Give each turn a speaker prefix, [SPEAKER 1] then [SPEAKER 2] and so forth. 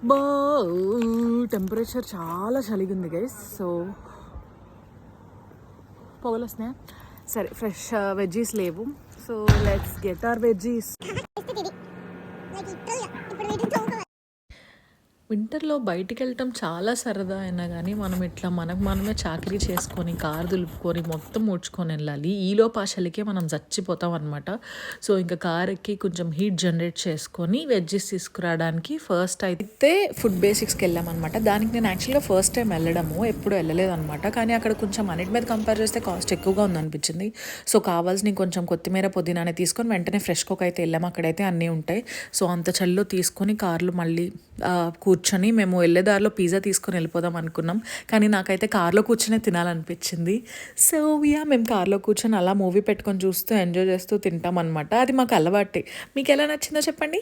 [SPEAKER 1] బా టెంపరేచర్ చాలా చలిగా ఉంది గైస్. సో పొగలు వస్తున్నాయా? సరే, ఫ్రెష్ వెజ్జీస్ లేవు. So let's get our veggies. వింటర్లో బయటికి వెళ్ళటం చాలా సరదా అయినా కానీ మనం ఇట్లా మనమే చాకరీ చేసుకొని కారు దులుపుకొని మొత్తం ఊడ్చుకొని వెళ్ళాలి. ఈలోపు ఆ చలికే మనం చచ్చిపోతాం అనమాట. సో ఇంకా కార్ ఎక్కి కొంచెం హీట్ జనరేట్ చేసుకొని వెజ్జెస్ తీసుకురావడానికి ఫస్ట్ అయితే ఫుడ్ బేసిక్స్కి వెళ్ళామన్నమాట. దానికి నేను యాక్చువల్గా ఫస్ట్ టైం వెళ్ళడము, ఎప్పుడు వెళ్ళలేదన్నమాట. కానీ అక్కడ కొంచెం అన్నిటి మీద కంపేర్ చేస్తే కాస్ట్ ఎక్కువగా ఉందనిపించింది. సో కావాల్సిన కొంచెం కొత్తిమీర పుదీనానే తీసుకొని వెంటనే ఫ్రెష్ కుక్ అయితే వెళ్ళాము. అక్కడైతే అన్నీ ఉంటాయి. సో అంత చలిలో తీసుకొని కార్లో మళ్ళీ కూర్చొని మేము వెళ్ళేదారిలో పిజ్జా తీసుకొని వెళ్ళిపోదాం అనుకున్నాం. కానీ నాకైతే కార్లో కూర్చొని తినాలనిపించింది. సో మేము కార్లో కూర్చొని అలా మూవీ పెట్టుకొని చూస్తూ ఎంజాయ్ చేస్తూ తింటాం అనమాట. అది మాకు అలవాటే. మీకు ఎలా నచ్చిందో చెప్పండి.